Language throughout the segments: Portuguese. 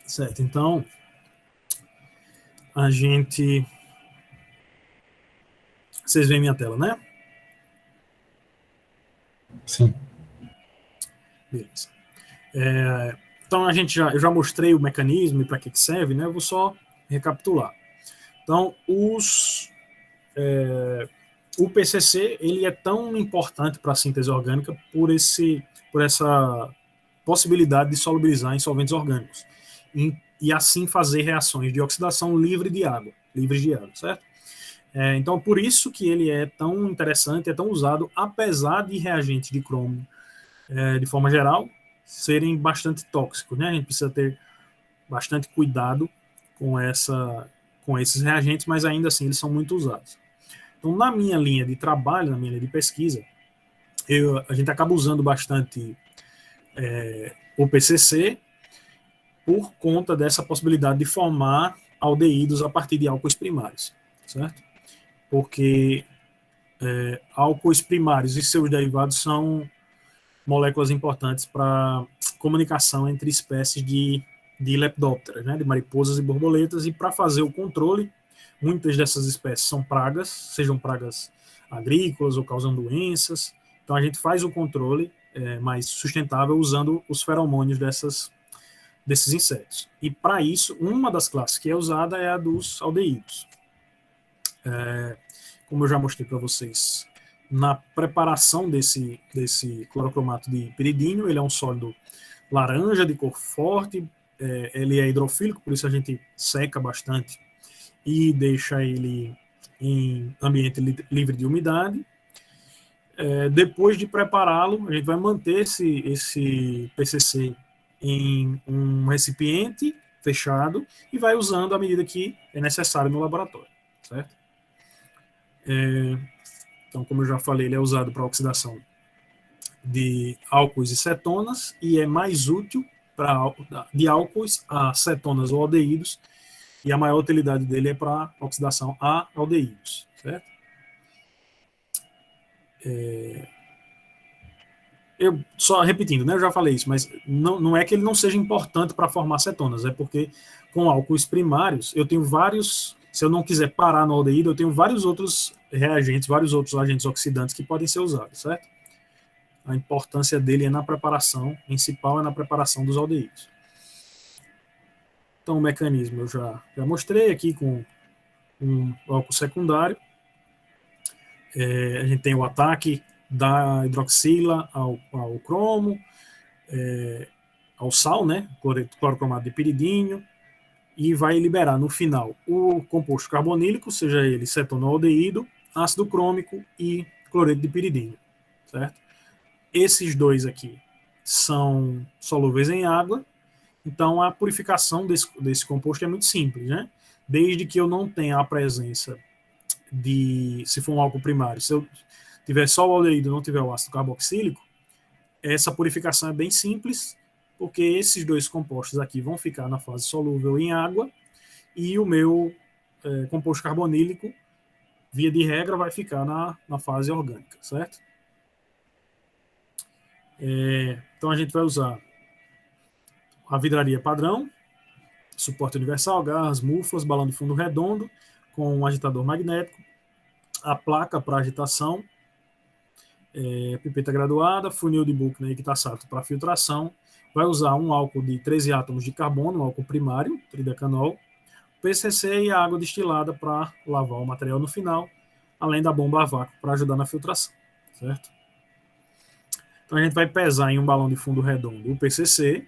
Certo, então a gente... Vocês veem minha tela, né? Sim. Beleza. Então eu já mostrei o mecanismo e para que serve, né? Eu vou só recapitular. Então, o PCC ele é tão importante para a síntese orgânica por essa possibilidade de solubilizar em solventes orgânicos e assim fazer reações de oxidação livres de água, certo? Então, por isso que ele é tão interessante, é tão usado, apesar de reagentes de cromo, de forma geral, serem bastante tóxicos, né? A gente precisa ter bastante cuidado com esses reagentes, mas ainda assim eles são muito usados. Então, na minha linha de trabalho, na minha linha de pesquisa, a gente acaba usando bastante o PCC por conta dessa possibilidade de formar aldeídos a partir de álcoois primários, certo? Porque álcoois primários e seus derivados são moléculas importantes para comunicação entre espécies de lepidópteras, né, de mariposas e borboletas, e para fazer o controle, muitas dessas espécies são pragas, sejam pragas agrícolas ou causam doenças, então a gente faz o controle mais sustentável usando os feromônios desses insetos. E para isso, uma das classes que é usada é a dos aldeídos. Como eu já mostrei para vocês, na preparação desse clorocromato de piridínio, ele é um sólido laranja, de cor forte, ele é hidrofílico, por isso a gente seca bastante e deixa ele em ambiente livre de umidade. Depois de prepará-lo, a gente vai manter esse PCC em um recipiente fechado e vai usando à medida que é necessário no laboratório, certo? Então, como eu já falei, ele é usado para oxidação de álcoois e cetonas e é mais útil de álcoois a cetonas ou aldeídos, e a maior utilidade dele é para oxidação a aldeídos, certo? Eu só repetindo, né? Eu já falei isso, mas não é que ele não seja importante para formar cetonas, é porque com álcoois primários eu tenho vários. Se eu não quiser parar no aldeído, eu tenho vários outros reagentes, vários outros agentes oxidantes que podem ser usados, certo? A importância dele é na preparação, principal é na preparação dos aldeídos. Então, o mecanismo eu já mostrei aqui com um álcool secundário. A gente tem o ataque da hidroxila ao cromo, ao sal, né, clorocromato de piridínio, e vai liberar no final o composto carbonílico, seja ele cetonoaldeído, ácido crômico e cloreto de piridínio, certo? Esses dois aqui são solúveis em água, então a purificação desse composto é muito simples, né? Desde que eu não tenha a presença se for um álcool primário, se eu tiver só o aldeído e não tiver o ácido carboxílico, essa purificação é bem simples, porque esses dois compostos aqui vão ficar na fase solúvel em água e o meu composto carbonílico, via de regra, vai ficar na fase orgânica, certo? Então a gente vai usar a vidraria padrão, suporte universal, garras, muflas, balão de fundo redondo com um agitador magnético, a placa para agitação, pipeta graduada, funil de Buchner equitasato para filtração, vai usar um álcool de 13 átomos de carbono, um álcool primário, tridecanol, PCC e a água destilada para lavar o material no final, além da bomba a vácuo para ajudar na filtração, certo? Então a gente vai pesar em um balão de fundo redondo o PCC,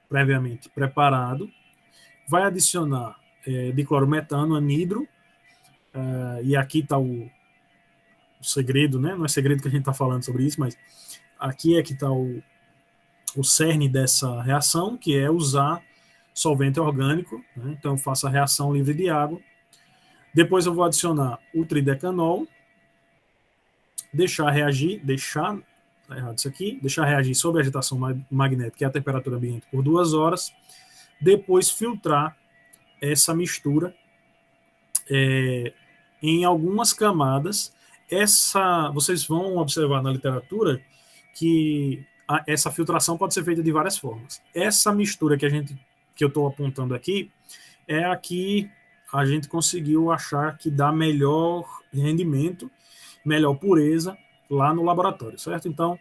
previamente preparado, vai adicionar diclorometano, anidro, e aqui está o segredo, né? Não é segredo que a gente está falando sobre isso, mas aqui é que está o cerne dessa reação, que é usar solvente orgânico, né? Então eu faço a reação livre de água. Depois eu vou adicionar o tridecanol, deixar reagir sob a agitação magnética, que é a temperatura ambiente, por 2 horas. Depois filtrar essa mistura em algumas camadas. Vocês vão observar na literatura que essa filtração pode ser feita de várias formas. Essa mistura que eu estou apontando aqui é a que a gente conseguiu achar que dá melhor rendimento, melhor pureza lá no laboratório, certo? Então,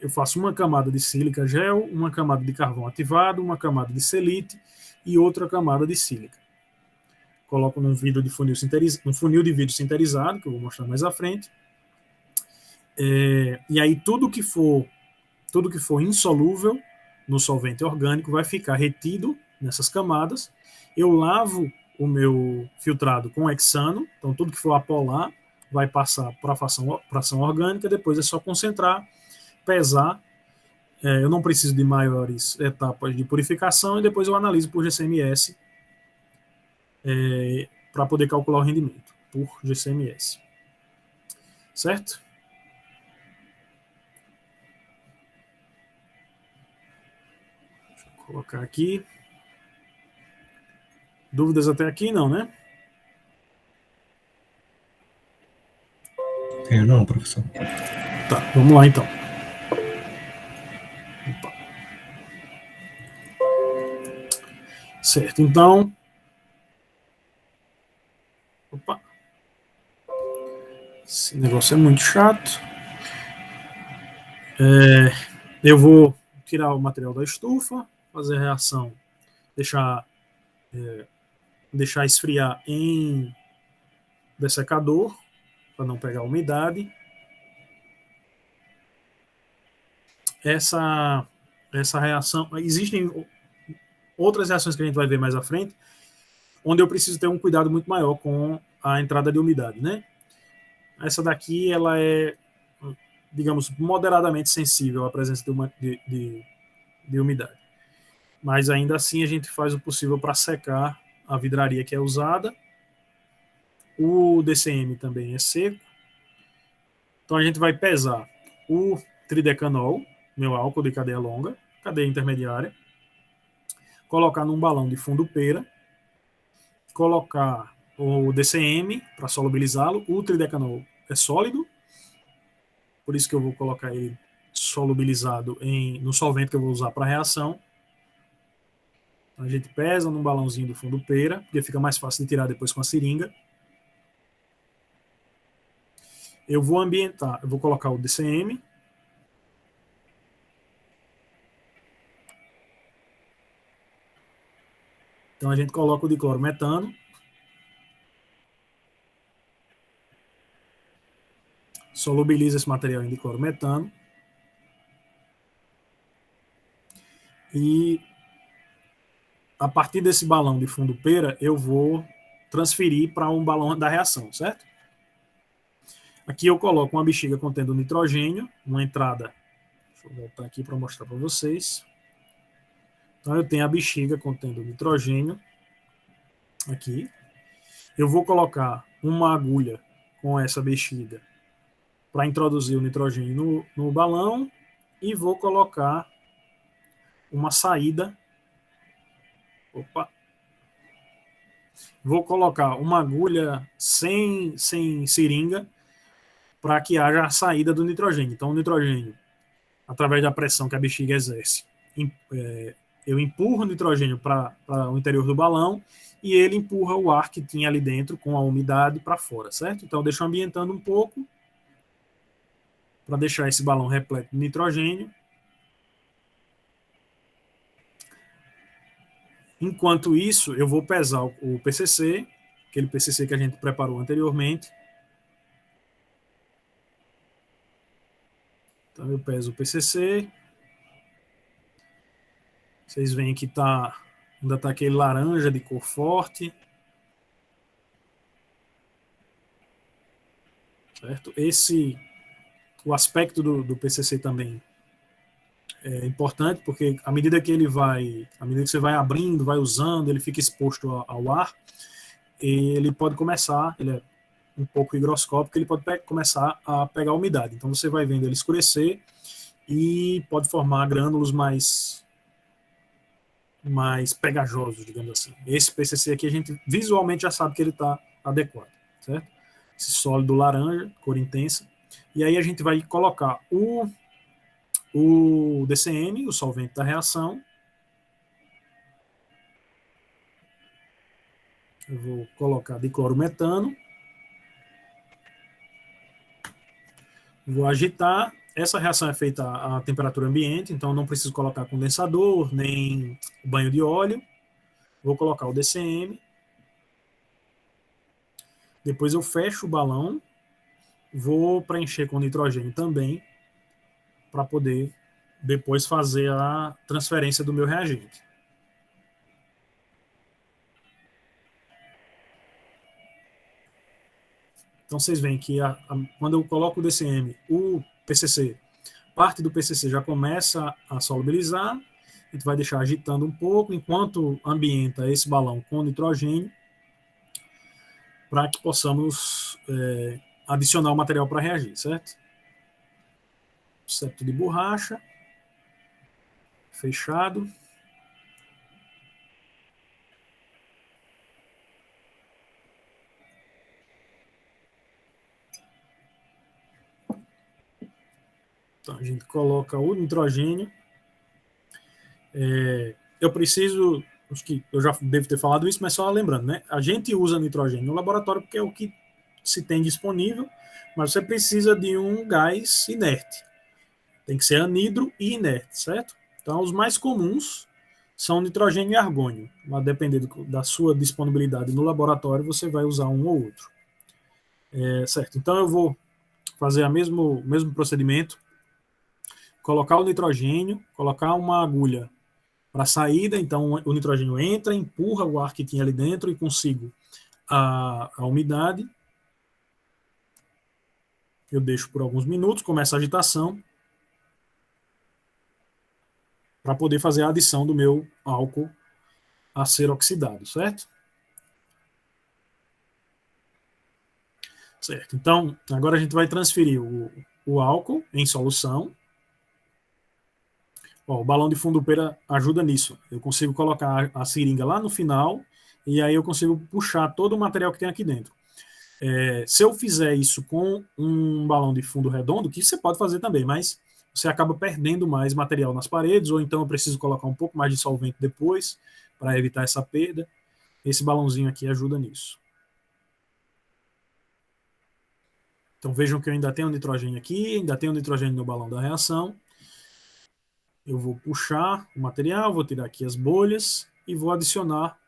eu faço uma camada de sílica gel, uma camada de carvão ativado, uma camada de selite e outra camada de sílica. Coloco num vidro de funil um funil de vidro sinterizado, que eu vou mostrar mais à frente. E aí tudo que for insolúvel no solvente orgânico vai ficar retido nessas camadas. Eu lavo o meu filtrado com hexano, então tudo que for apolar vai passar para a fração orgânica, depois é só concentrar, pesar. Eu não preciso de maiores etapas de purificação e depois eu analiso por GCMS para poder calcular o rendimento por GCMS. Certo? Deixa eu colocar aqui. Dúvidas até aqui não, né? Tenho não, professor. Tá, vamos lá então. Opa. Certo, então. Opa. Esse negócio é muito chato. Eu vou tirar o material da estufa, fazer a reação, deixar esfriar em dessecador, para não pegar umidade. Essa reação, existem outras reações que a gente vai ver mais à frente, onde eu preciso ter um cuidado muito maior com a entrada de umidade, né? Essa daqui, ela é, digamos, moderadamente sensível à presença de umidade. Mas ainda assim a gente faz o possível para secar a vidraria que é usada. O DCM também é seco. Então a gente vai pesar o tridecanol, meu álcool de cadeia longa, cadeia intermediária, colocar num balão de fundo pera, colocar o DCM para solubilizá-lo. O tridecanol é sólido, por isso que eu vou colocar ele solubilizado no solvente que eu vou usar para a reação. Então, a gente pesa num balãozinho do fundo pera, porque fica mais fácil de tirar depois com a seringa. Eu vou ambientar, eu vou colocar o DCM. Então a gente coloca o diclorometano. Solubiliza esse material em diclorometano. E a partir desse balão de fundo pera, eu vou transferir para um balão da reação, certo? Aqui eu coloco uma bexiga contendo nitrogênio, uma entrada. Deixa eu voltar aqui para mostrar para vocês. Então eu tenho a bexiga contendo nitrogênio aqui. Eu vou colocar uma agulha com essa bexiga para introduzir o nitrogênio no balão e vou colocar uma saída. Opa! Vou colocar uma agulha sem seringa para que haja a saída do nitrogênio. Então, o nitrogênio, através da pressão que a bexiga exerce, eu empurro o nitrogênio para o interior do balão e ele empurra o ar que tinha ali dentro com a umidade para fora, certo? Então, deixo ambientando um pouco para deixar esse balão repleto de nitrogênio. Enquanto isso, eu vou pesar o PCC, aquele PCC que a gente preparou anteriormente. Então, eu peso o PCC. Vocês veem que ainda está aquele laranja de cor forte. Certo? O aspecto do PCC também é importante, porque à medida que você vai abrindo, vai usando, ele fica exposto ao ar, ele pode começar, ele é um pouco higroscópico, ele pode começar a pegar umidade. Então você vai vendo ele escurecer e pode formar grânulos mais pegajosos, digamos assim. Esse PCC aqui a gente visualmente já sabe que ele está adequado, certo? Esse sólido laranja, cor intensa. E aí a gente vai colocar o o DCM, o solvente da reação. Eu vou colocar diclorometano. Vou agitar. Essa reação é feita a temperatura ambiente, então não preciso colocar condensador, nem banho de óleo. Vou colocar o DCM. Depois eu fecho o balão. Vou preencher com nitrogênio também, para poder depois fazer a transferência do meu reagente. Então vocês veem que quando eu coloco o DCM, o PCC, parte do PCC já começa a solubilizar. A gente vai deixar agitando um pouco enquanto ambienta esse balão com nitrogênio, para que possamos adicionar o material para reagir, certo? Septo de borracha, fechado. Então a gente coloca o nitrogênio. Eu preciso, acho que eu já devo ter falado isso, mas só lembrando, né? A gente usa nitrogênio no laboratório porque é o que se tem disponível, mas você precisa de um gás inerte. Tem que ser anidro e inerte, certo? Então, os mais comuns são nitrogênio e argônio. Mas dependendo da sua disponibilidade no laboratório, você vai usar um ou outro. Certo. Então, eu vou fazer o mesmo procedimento. Colocar o nitrogênio, colocar uma agulha para a saída. Então, o nitrogênio entra, empurra o ar que tinha ali dentro e consigo a umidade. Eu deixo por alguns minutos, começa a agitação, para poder fazer a adição do meu álcool a ser oxidado, certo? Certo. Então, agora a gente vai transferir o álcool em solução. O balão de fundo pera ajuda nisso. Eu consigo colocar a seringa lá no final e aí eu consigo puxar todo o material que tem aqui dentro. Se eu fizer isso com um balão de fundo redondo, que você pode fazer também, mas você acaba perdendo mais material nas paredes, ou então eu preciso colocar um pouco mais de solvente depois para evitar essa perda. Esse balãozinho aqui ajuda nisso. Então vejam que eu ainda tenho nitrogênio aqui, ainda tenho nitrogênio no balão da reação. Eu vou puxar o material, vou tirar aqui as bolhas e vou adicionar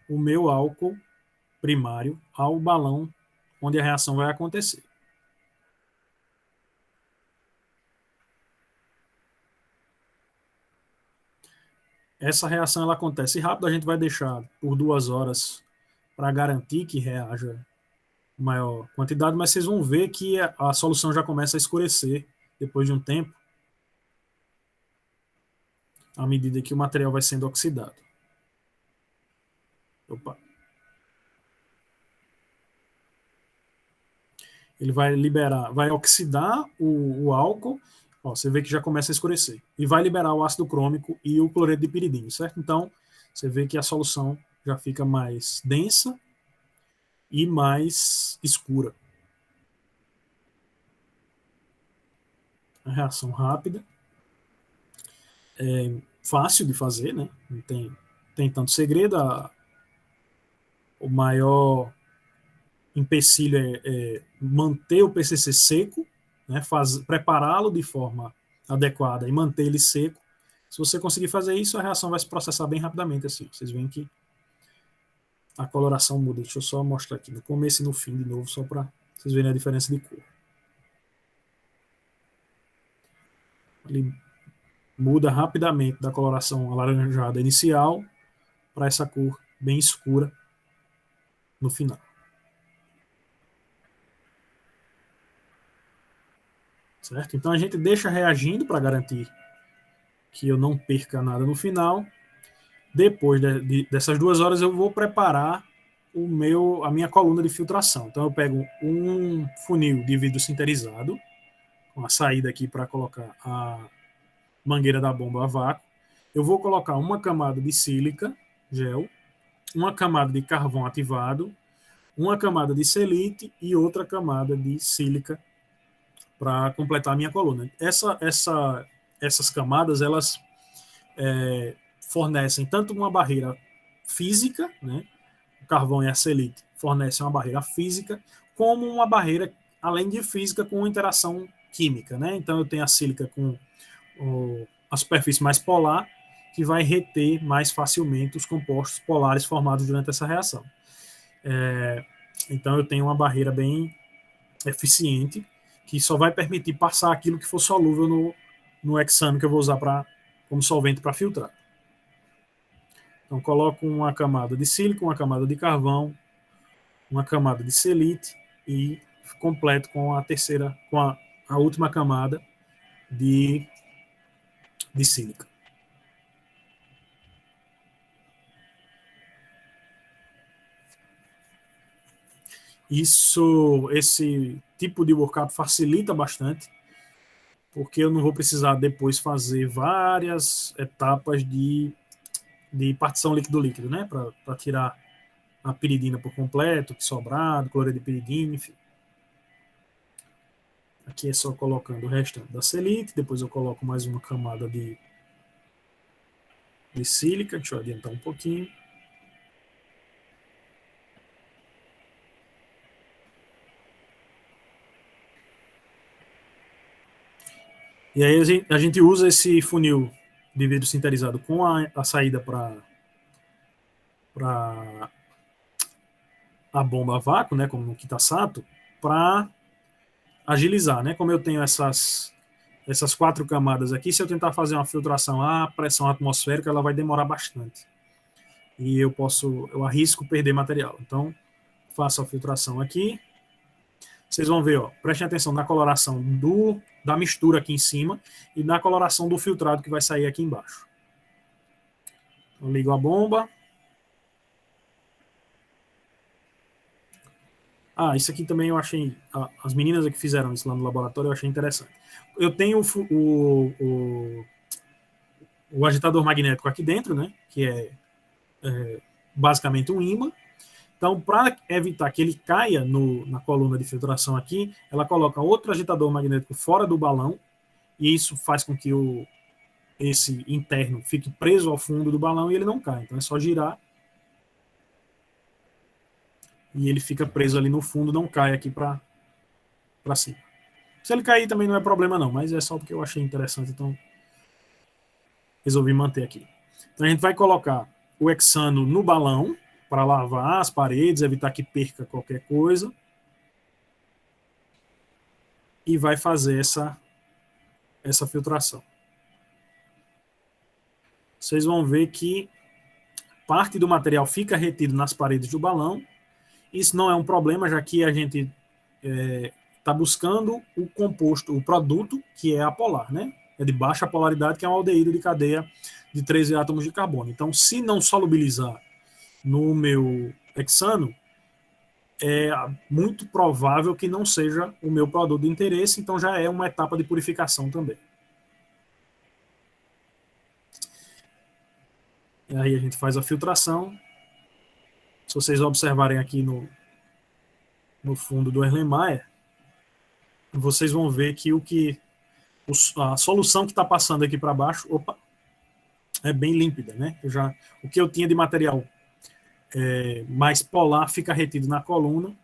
o meu álcool primário ao balão onde a reação vai acontecer. Essa reação ela acontece rápido, a gente vai deixar por 2 horas para garantir que reaja maior quantidade, mas vocês vão ver que a solução já começa a escurecer depois de um tempo, à medida que o material vai sendo oxidado. Opa. Ele vai liberar, vai oxidar o álcool, ó, você vê que já começa a escurecer, e vai liberar o ácido crômico e o cloreto de piridínio, certo? Então, você vê que a solução já fica mais densa e mais escura. A reação rápida, fácil de fazer, né? Não tem tanto segredo. O maior empecilho é manter o PCC seco, né? Prepará-lo de forma adequada e manter ele seco. Se você conseguir fazer isso, a reação vai se processar bem rapidamente. Assim. Vocês veem que a coloração muda. Deixa eu só mostrar aqui no começo e no fim de novo, só para vocês verem a diferença de cor. Ele muda rapidamente da coloração alaranjada inicial para essa cor bem escura no final. Certo? Então a gente deixa reagindo para garantir que eu não perca nada no final. Depois dessas 2 horas eu vou preparar a minha coluna de filtração. Então eu pego um funil de vidro sinterizado, com a saída aqui para colocar a mangueira da bomba a vácuo. Eu vou colocar uma camada de sílica, gel, uma camada de carvão ativado, uma camada de selite e outra camada de sílica para completar a minha coluna. essas camadas, elas fornecem tanto uma barreira física, né? O carvão e a selite fornecem uma barreira física, como uma barreira, além de física, com interação química, né? Então eu tenho a sílica com a superfície mais polar, que vai reter mais facilmente os compostos polares formados durante essa reação. Então eu tenho uma barreira bem eficiente, que só vai permitir passar aquilo que for solúvel no hexano que eu vou usar como solvente para filtrar. Então coloco uma camada de sílica, uma camada de carvão, uma camada de selite e completo com a última camada de sílica. Esse tipo de workup facilita bastante, porque eu não vou precisar depois fazer várias etapas de partição líquido-líquido, né? Para tirar a piridina por completo, que sobrado, cloreto de piridina, enfim. Aqui é só colocando o restante da selite, depois eu coloco mais uma camada de sílica, deixa eu adiantar um pouquinho. E aí a gente usa esse funil de vidro sinterizado com a saída para a bomba a vácuo, né, como no Kitasato, para agilizar, né? Como eu tenho essas 4 camadas aqui, se eu tentar fazer uma filtração a pressão atmosférica, ela vai demorar bastante. E eu arrisco perder material. Então, faço a filtração aqui. Vocês vão ver, ó, prestem atenção na coloração da mistura aqui em cima e na coloração do filtrado que vai sair aqui embaixo. Então, ligo a bomba. Isso aqui também eu achei. As meninas que fizeram isso lá no laboratório eu achei interessante. Eu tenho o agitador magnético aqui dentro, né? Que é basicamente um ímã. Então, para evitar que ele caia na coluna de filtração aqui, ela coloca outro agitador magnético fora do balão, e isso faz com que esse interno fique preso ao fundo do balão e ele não cai. Então é só girar e ele fica preso ali no fundo, não cai aqui para cima. Se ele cair também não é problema não, mas é só porque eu achei interessante, então resolvi manter aqui. Então a gente vai colocar o hexano no balão para lavar as paredes, evitar que perca qualquer coisa. E vai fazer essa filtração. Vocês vão ver que parte do material fica retido nas paredes do balão. Isso não é um problema, já que a gente está buscando o composto, o produto, que é apolar, né? É de baixa polaridade, que é um aldeído de cadeia de 13 átomos de carbono. Então, se não solubilizar no meu hexano, é muito provável que não seja o meu produto de interesse, então já é uma etapa de purificação também. E aí a gente faz a filtração. Se vocês observarem aqui no fundo do Erlenmeyer, vocês vão ver que a solução que está passando aqui para baixo, é bem límpida, né? O que eu tinha de material mais polar fica retido na coluna,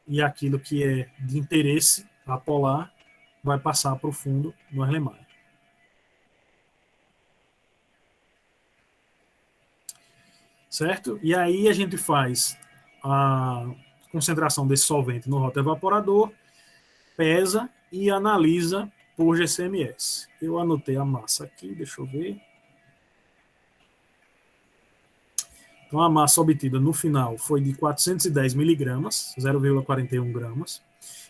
e aquilo que é de interesse apolar vai passar para o fundo do Erlenmeyer. Certo? E aí a gente faz a concentração desse solvente no rotoevaporador, pesa e analisa por GCMS. Eu anotei a massa aqui, deixa eu ver. Então, a massa obtida no final foi de 410 miligramas, 0,41 gramas.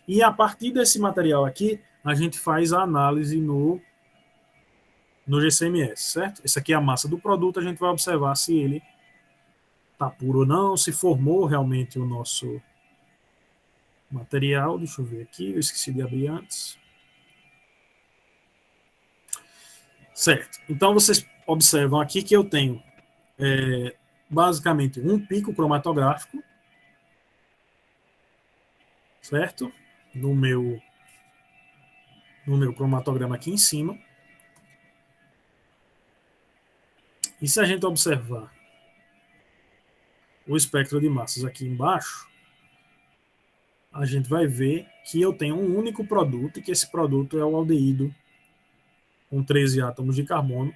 E a partir desse material aqui, a gente faz a análise no GCMS, certo? Essa aqui é a massa do produto, a gente vai observar se ele está puro ou não, se formou realmente o nosso material. Deixa eu ver aqui, eu esqueci de abrir antes. Certo. Então, vocês observam aqui que eu tenho basicamente um pico cromatográfico, certo? No meu no meu cromatograma aqui em cima. E se a gente observar o espectro de massas aqui embaixo, a gente vai ver que eu tenho um único produto e que esse produto é o aldeído com 13 átomos de carbono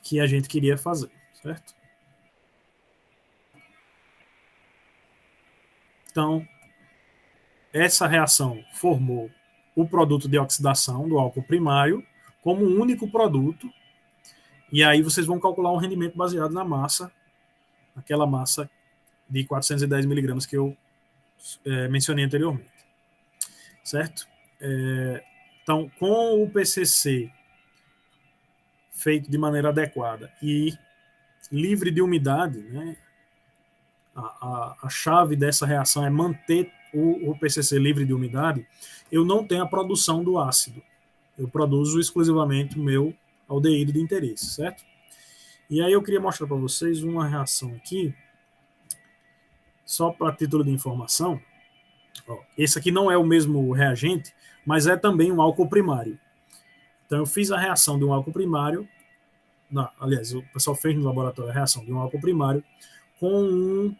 que a gente queria fazer, certo? Então, essa reação formou o produto de oxidação do álcool primário como um único produto, e aí vocês vão calcular um rendimento baseado na massa, aquela massa de 410 miligramas que eu mencionei anteriormente, certo? Então, com o PCC feito de maneira adequada e livre de umidade, né, a chave dessa reação é manter o PCC livre de umidade, eu não tenho a produção do ácido. Eu produzo exclusivamente o meu aldeído de interesse, certo? E aí eu queria mostrar para vocês uma reação aqui, só para título de informação. Ó, esse aqui não é o mesmo reagente, mas é também um álcool primário. Então eu fiz a reação de um álcool primário, aliás, o pessoal fez no laboratório a reação de um álcool primário com um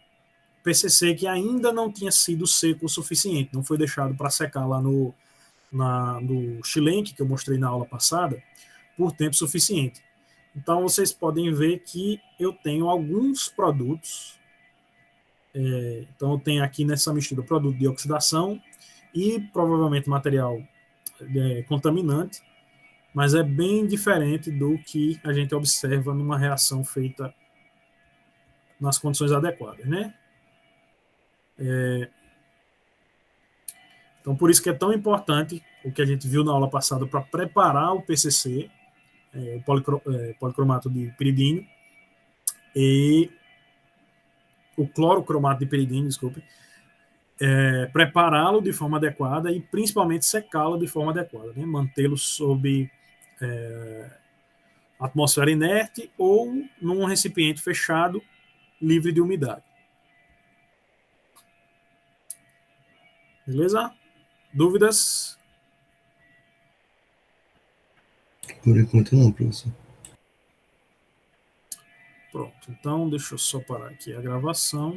PCC que ainda não tinha sido seco o suficiente, não foi deixado para secar lá no Chilenque, que eu mostrei na aula passada, por tempo suficiente. Então vocês podem ver que eu tenho alguns produtos. Então eu tenho aqui nessa mistura produto de oxidação e provavelmente material contaminante, mas é bem diferente do que a gente observa numa reação feita nas condições adequadas, né? Então por isso que é tão importante o que a gente viu na aula passada para preparar o PCC, o policromato de piridínio, e o clorocromato de piridínio, desculpe, prepará-lo de forma adequada e principalmente secá-lo de forma adequada, né? Mantê-lo sob atmosfera inerte ou num recipiente fechado, livre de umidade. Beleza? Dúvidas? Por enquanto não, professor. Pronto, então deixa eu só parar aqui a gravação.